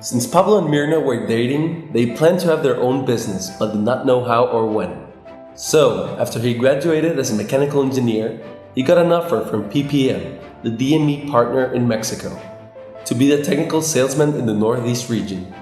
Since Pablo and Mirna were dating, they planned to have their own business but did not know how or when. So, after he graduated as a mechanical engineer, he got an offer from PPM, the DME partner in Mexico, to be the technical salesman in the Northeast region.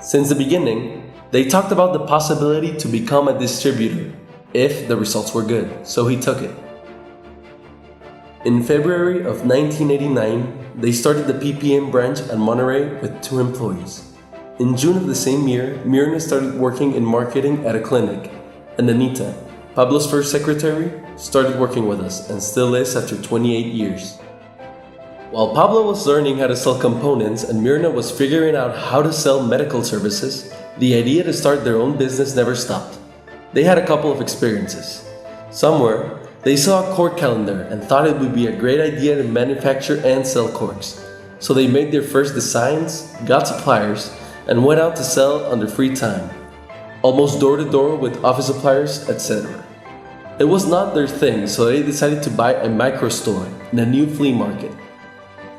Since the beginning, they talked about the possibility to become a distributor if the results were good, so he took it. In February of 1989, they started the PPM branch at Monterrey with 2 employees. In June of the same year, Mirna started working in marketing at a clinic, and Anita, Pablo's first secretary, started working with us and still is after 28 years. While Pablo was learning how to sell components and Mirna was figuring out how to sell medical services, the idea to start their own business never stopped. They had a couple of experiences. Somewhere, they saw a cork calendar and thought it would be a great idea to manufacture and sell corks. So they made their first designs, got suppliers, and went out to sell on their free time, almost door to door with office suppliers, etc. It was not their thing, so they decided to buy a micro store in a new flea market.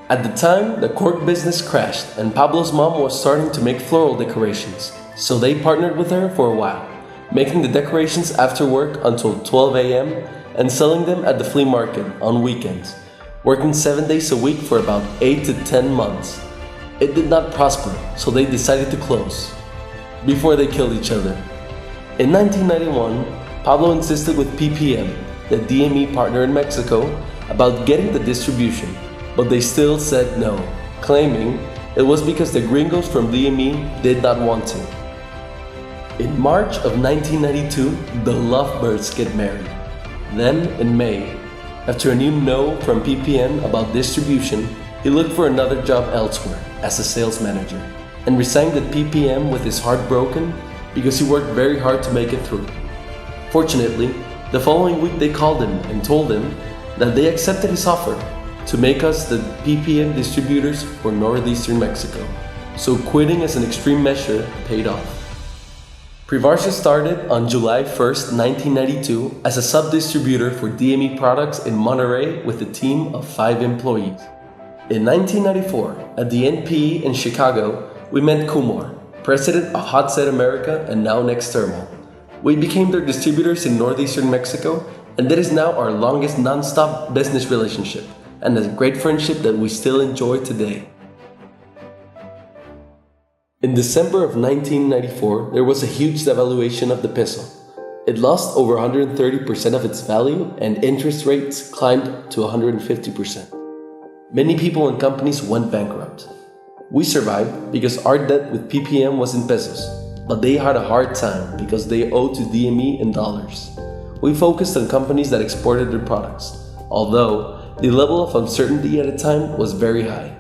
At the time, the cork business crashed and Pablo's mom was starting to make floral decorations, so they partnered with her for a while, making the decorations after work until 12 a.m. and selling them at the flea market on weekends, working 7 days a week for about 8 to 10 months. It did not prosper, so they decided to close, before they killed each other. In 1991, Pablo insisted with PPM, the DME partner in Mexico, about getting the distribution, but they still said no, claiming it was because the gringos from DME did not want to. In March of 1992, the Lovebirds get married. Then, in May, after a new no from PPM about distribution, he looked for another job elsewhere as a sales manager and resigned at PPM with his heart broken because he worked very hard to make it through. Fortunately, the following week they called him and told him that they accepted his offer to make us the PPM distributors for northeastern Mexico. So quitting as an extreme measure paid off. PRIVARSA started on July 1st, 1992 as a sub-distributor for DME products in Monterrey with a team of 5 employees. In 1994, at the NPE in Chicago, we met Kumar, president of Hot Set America and now Nexthermal. We became their distributors in northeastern Mexico, and that is now our longest non-stop business relationship and a great friendship that we still enjoy today. In December of 1994, there was a huge devaluation of the peso. It lost over 130% of its value and interest rates climbed to 150%. Many people and companies went bankrupt. We survived because our debt with PPM was in pesos, but they had a hard time because they owed to DME in dollars. We focused on companies that exported their products, although the level of uncertainty at the time was very high.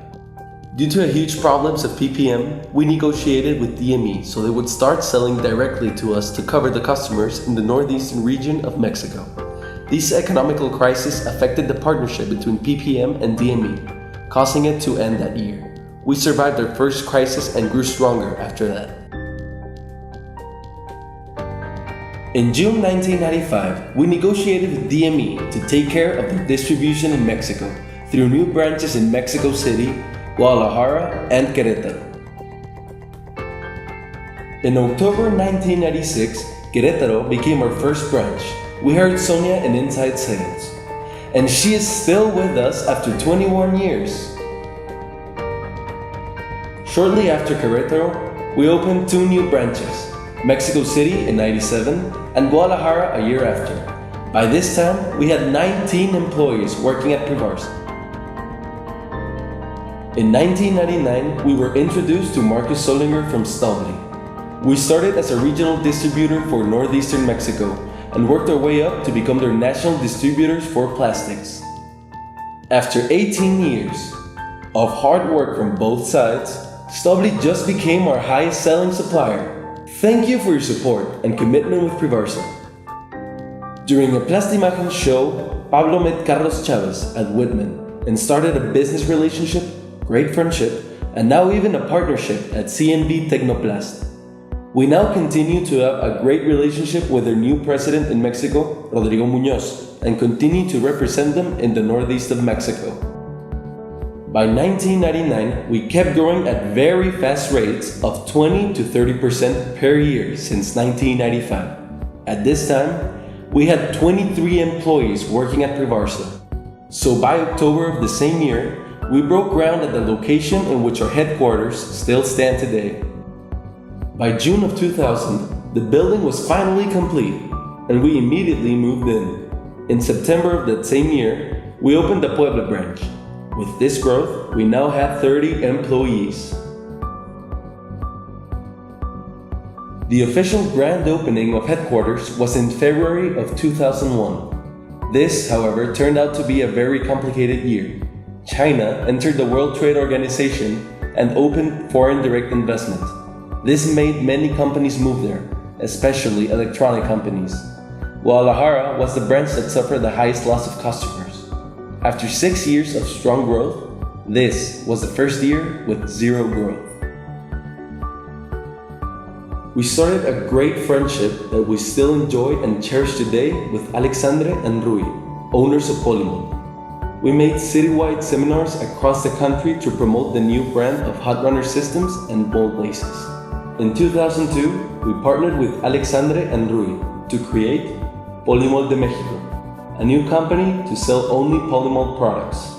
Due to huge problems of PPM, we negotiated with DME so they would start selling directly to us to cover the customers in the northeastern region of Mexico. This economical crisis affected the partnership between PPM and DME, causing it to end that year. We survived our first crisis and grew stronger after that. In June 1995, we negotiated with DME to take care of the distribution in Mexico through new branches in Mexico City, Guadalajara, and Querétaro. In October 1996, Querétaro became our first branch. We hired Sonia in inside sales, and she is still with us after 21 years. Shortly after Querétaro, we opened 2 new branches, Mexico City in '97 and Guadalajara a year after. By this time, we had 19 employees working at PRIVARSA. In 1999, we were introduced to Marcus Solinger from Stalbri. We started as a regional distributor for northeastern Mexico and worked our way up to become their national distributors for plastics. After 18 years of hard work from both sides, Stalbri just became our highest selling supplier. Thank you for your support and commitment with PRIVARSA. During a Plastimagen show, Pablo met Carlos Chavez at Whitman and started a business relationship, great friendship, and now even a partnership at CNB Tecnoplast. We now continue to have a great relationship with their new president in Mexico, Rodrigo Muñoz, and continue to represent them in the northeast of Mexico. By 1999, we kept growing at very fast rates of 20 to 30% per year since 1995. At this time, we had 23 employees working at PRIVARSA. So by October of the same year, we broke ground at the location in which our headquarters still stand today. By June of 2000, the building was finally complete, and we immediately moved in. In September of that same year, we opened the Puebla branch. With this growth, we now have 30 employees. The official grand opening of headquarters was in February of 2001. This, however, turned out to be a very complicated year. China entered the World Trade Organization and opened foreign direct investment. This made many companies move there, especially electronic companies. Guadalajara was the branch that suffered the highest loss of customers. After 6 years of strong growth, this was the first year with zero growth. We started a great friendship that we still enjoy and cherish today with Alexandre and Rui, owners of Polymol. We made citywide seminars across the country to promote the new brand of hot runner systems and mold laces. In 2002, we partnered with Alexandre and Rui to create Polymol de México, a new company to sell only polymold products.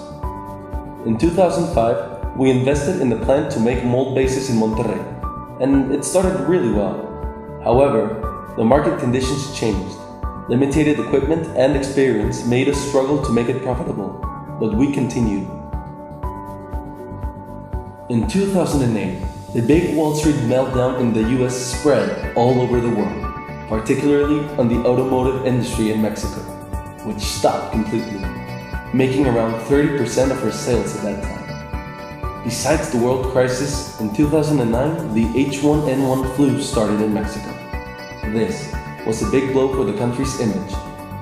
In 2005, we invested in the plant to make mold bases in Monterrey, and it started really well. However, the market conditions changed. Limited equipment and experience made us struggle to make it profitable, but we continued. In 2008, the big Wall Street meltdown in the US spread all over the world, particularly on the automotive industry in Mexico, which stopped completely, making around 30% of our sales at that time. Besides the world crisis, in 2009, the H1N1 flu started in Mexico. This was a big blow for the country's image,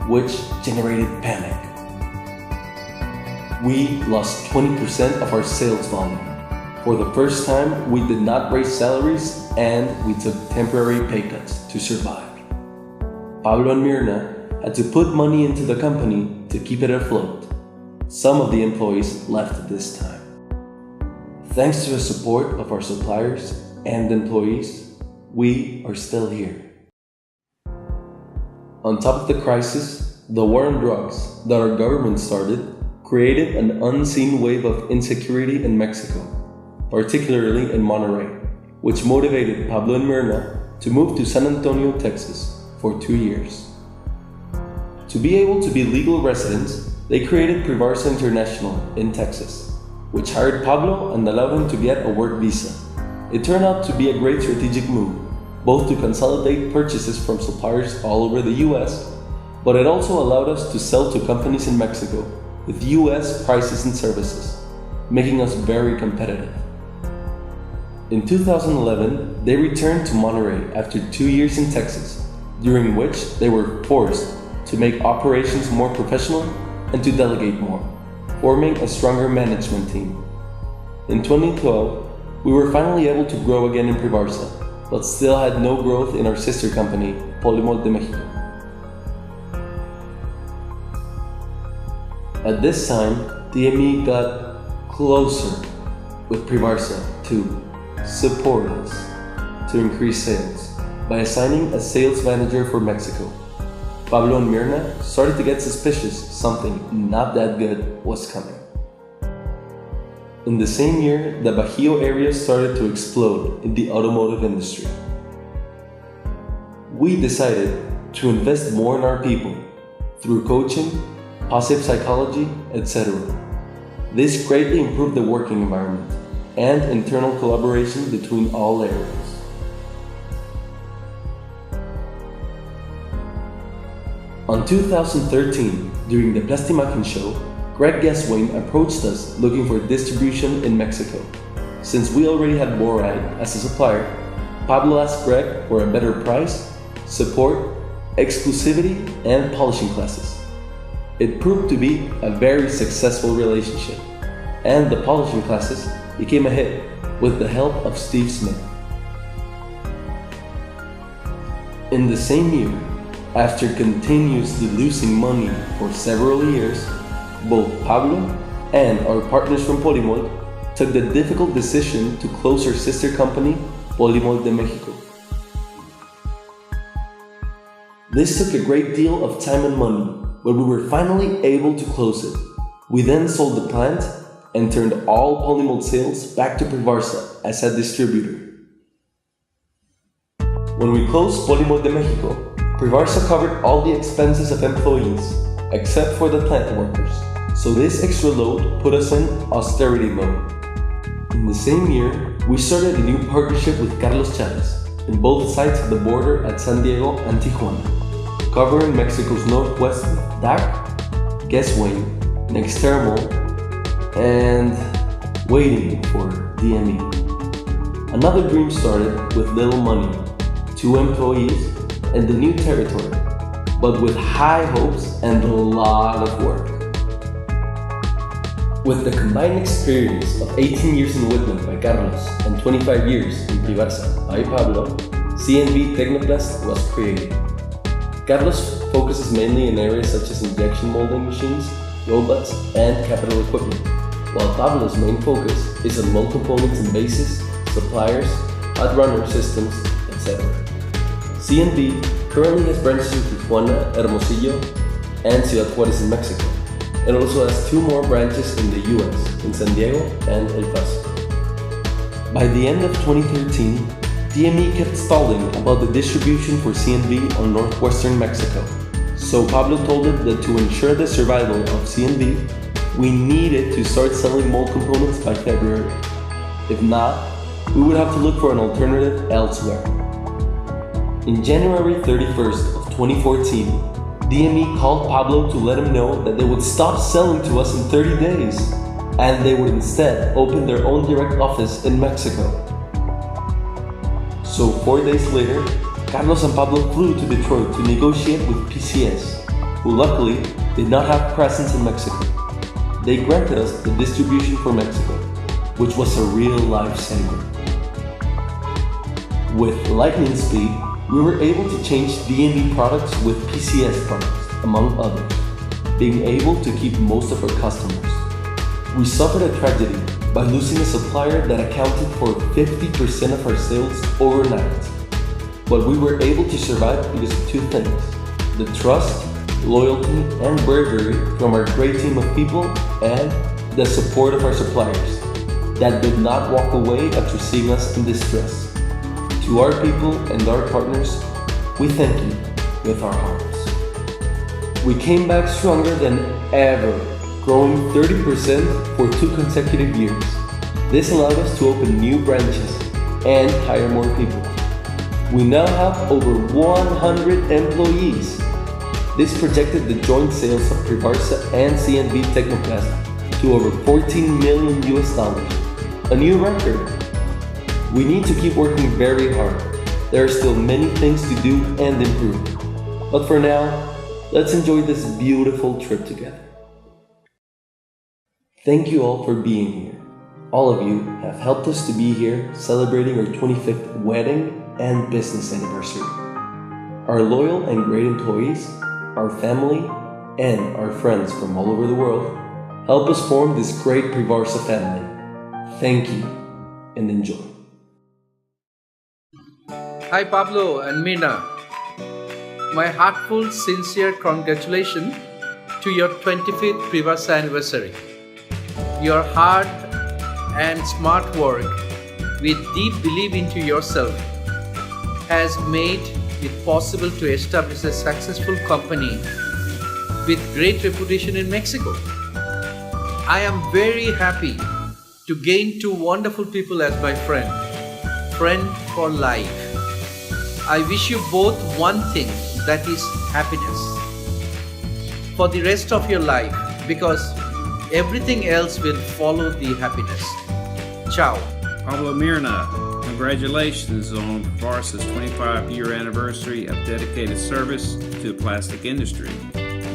which generated panic. We lost 20% of our sales volume. For the first time, we did not raise salaries and we took temporary pay cuts to survive. Pablo and Mirna had to put money into the company to keep it afloat. Some of the employees left at this time. Thanks to the support of our suppliers and employees, we are still here. On top of the crisis, the war on drugs that our government started created an unseen wave of insecurity in Mexico, particularly in Monterrey, which motivated Pablo and Mirna to move to San Antonio, Texas for 2 years. To be able to be legal residents, they created PRIVARSA International in Texas, which hired Pablo and allowed him to get a work visa. It turned out to be a great strategic move, both to consolidate purchases from suppliers all over the US, but it also allowed us to sell to companies in Mexico with US prices and services, making us very competitive. In 2011, they returned to Monterrey after 2 years in Texas, during which they were forced to make operations more professional and to delegate more, forming a stronger management team. In 2012, we were finally able to grow again in PRIVARSA, but still had no growth in our sister company, Polymol de México. At this time, DME got closer with PRIVARSA to support us to increase sales by assigning a sales manager for Mexico. Pablo and Mirna started to get suspicious something not that good was coming. In the same year, the Bajío area started to explode in the automotive industry. We decided to invest more in our people through coaching, positive psychology, etc. This greatly improved the working environment and internal collaboration between all areas. On 2013, during the Plastimagen show, Greg Gueswain approached us looking for distribution in Mexico. Since we already had Boride as a supplier, Pablo asked Greg for a better price, support, exclusivity, and polishing classes. It proved to be a very successful relationship, and the polishing classes became a hit with the help of Steve Smith. In the same year, after continuously losing money for several years, both Pablo and our partners from Polymold took the difficult decision to close our sister company, Polymold de Mexico. This took a great deal of time and money, but we were finally able to close it. We then sold the plant and turned all Polymold sales back to PRIVARSA as a distributor. When we closed Polymold de Mexico, PRIVARSA covered all the expenses of employees, except for the plant workers, so this extra load put us in austerity mode. In the same year, we started a new partnership with Carlos Chavez in both sides of the border at San Diego and Tijuana, covering Mexico's northwest DAC, Guesswayne, Nextermal, and waiting for DME. Another dream started with little money, 2 employees, and the new territory, but with high hopes and a lot of work. With the combined experience of 18 years in Whitman by Carlos and 25 years in PRIVARSA by Pablo, CNV Technoplast was created. Carlos focuses mainly in areas such as injection molding machines, robots, and capital equipment, while Pablo's main focus is on mold components and bases, suppliers, hot runner systems, etc. CNV currently has branches in Tijuana, Hermosillo, and Ciudad Juárez in Mexico. It also has 2 more branches in the US, in San Diego and El Paso. By the end of 2013, DME kept stalling about the distribution for CNV on northwestern Mexico. So Pablo told it that to ensure the survival of CNV, we needed to start selling mold components by February. If not, we would have to look for an alternative elsewhere. In January 31st of 2014, DME called Pablo to let him know that they would stop selling to us in 30 days, and they would instead open their own direct office in Mexico. So 4 days later, Carlos and Pablo flew to Detroit to negotiate with PCS, who luckily did not have presence in Mexico. They granted us the distribution for Mexico, which was a real lifesaver. With lightning speed, we were able to change DME products with PCS products, among others, being able to keep most of our customers. We suffered a tragedy by losing a supplier that accounted for 50% of our sales overnight. But we were able to survive because of 2 things: the trust, loyalty, and bravery from our great team of people, and the support of our suppliers that did not walk away after seeing us in distress. To our people and our partners, we thank you with our hearts. We came back stronger than ever, growing 30% for 2 consecutive years. This allowed us to open new branches and hire more people. We now have over 100 employees. This projected the joint sales of PRIVARSA and CNV Technoplast to over $14 million, a new record. We need to keep working very hard. There are still many things to do and improve. But for now, let's enjoy this beautiful trip together. Thank you all for being here. All of you have helped us to be here celebrating our 25th wedding and business anniversary. Our loyal and great employees, our family, and our friends from all over the world help us form this great PRIVARSA family. Thank you and enjoy. Hi Pablo and Mina. My heartfelt, sincere congratulations to your 25th PRIVARSA anniversary. Your hard and smart work with deep belief into yourself has made it possible to establish a successful company with great reputation in Mexico. I am very happy to gain 2 wonderful people as my friend for life. I wish you both one thing, that is happiness for the rest of your life, because everything else will follow the happiness. Ciao. Pablo Mirna, congratulations on PRIVARSA's 25-year anniversary of dedicated service to the plastic industry.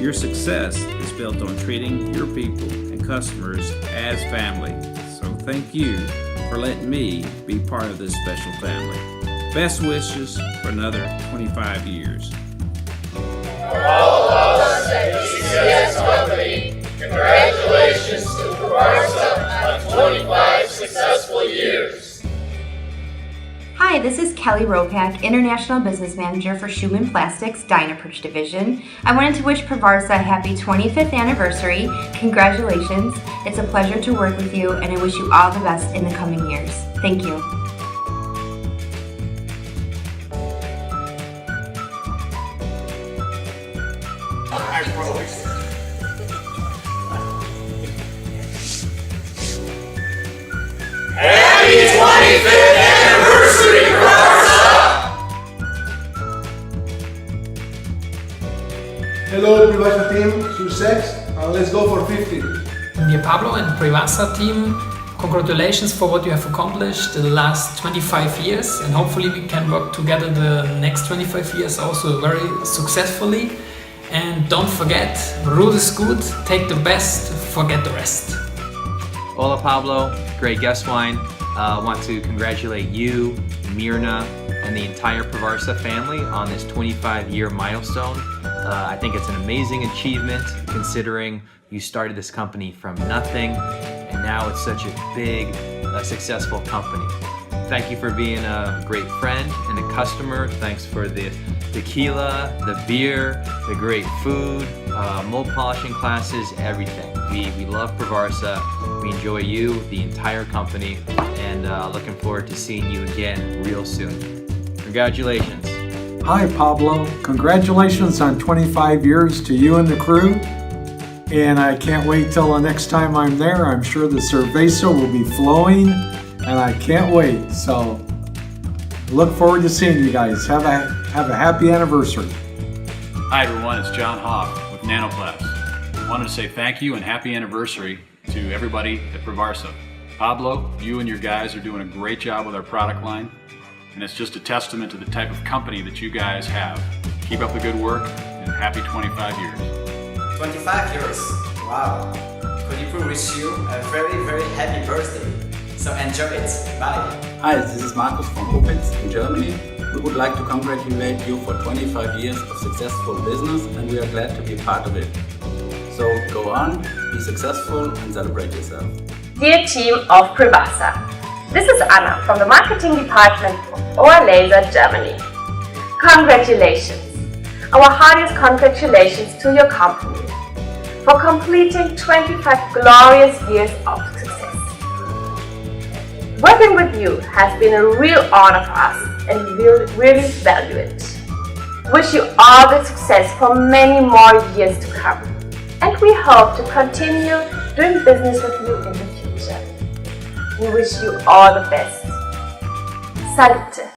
Your success is built on treating your people and customers as family. So thank you for letting me be part of this special family. Best wishes for another 25 years. For all of us at the CCS Company, congratulations to PRIVARSA on 25 successful years. Hi, this is Kelly Ropak, International Business Manager for Schumann Plastics Dynaperch Division. I wanted to wish PRIVARSA a happy 25th anniversary. Congratulations. It's a pleasure to work with you, and I wish you all the best in the coming years. Thank you. Happy 25th anniversary, PRIVARSA! Hello, PRIVARSA team, success, and let's go for 50. Dear Pablo and PRIVARSA team, congratulations for what you have accomplished in the last 25 years, and hopefully we can work together the next 25 years also very successfully. And don't forget, root is good, take the best, forget the rest. Hola Pablo, great guest wine. I want to congratulate you, Mirna, and the entire PRIVARSA family on this 25-year milestone. I think it's an amazing achievement considering you started this company from nothing and now it's such a big, successful company. Thank you for being a great friend and a customer. Thanks for the tequila, the beer, the great food, mold polishing classes, everything. We love PRIVARSA. We enjoy you, the entire company, and looking forward to seeing you again real soon. Congratulations. Hi Pablo, congratulations on 25 years to you and the crew. And I can't wait till the next time I'm there. I'm sure the cerveza will be flowing and I can't wait. So look forward to seeing you guys. Have a happy anniversary. Hi everyone, it's John Hoff with Nanoplast. I wanted to say thank you and happy anniversary to everybody at PRIVARSA. Pablo, you and your guys are doing a great job with our product line, and it's just a testament to the type of company that you guys have. Keep up the good work and happy 25 years. 25 years, wow. Could you wish you a very, very happy birthday. So enjoy it. Bye. Hi, this is Markus from Opitz in Germany. We would like to congratulate you for 25 years of successful business, and we are glad to be a part of it. So go on, be successful and celebrate yourself. Dear team of PRIVARSA, this is Anna from the marketing department of Ohrlaser Germany. Congratulations! Our heartiest congratulations to your company for completing 25 glorious years of success. Working with you has been a real honor for us and we really value it. Wish you all the success for many more years to come, and we hope to continue doing business with you in the future. We wish you all the best. Salute!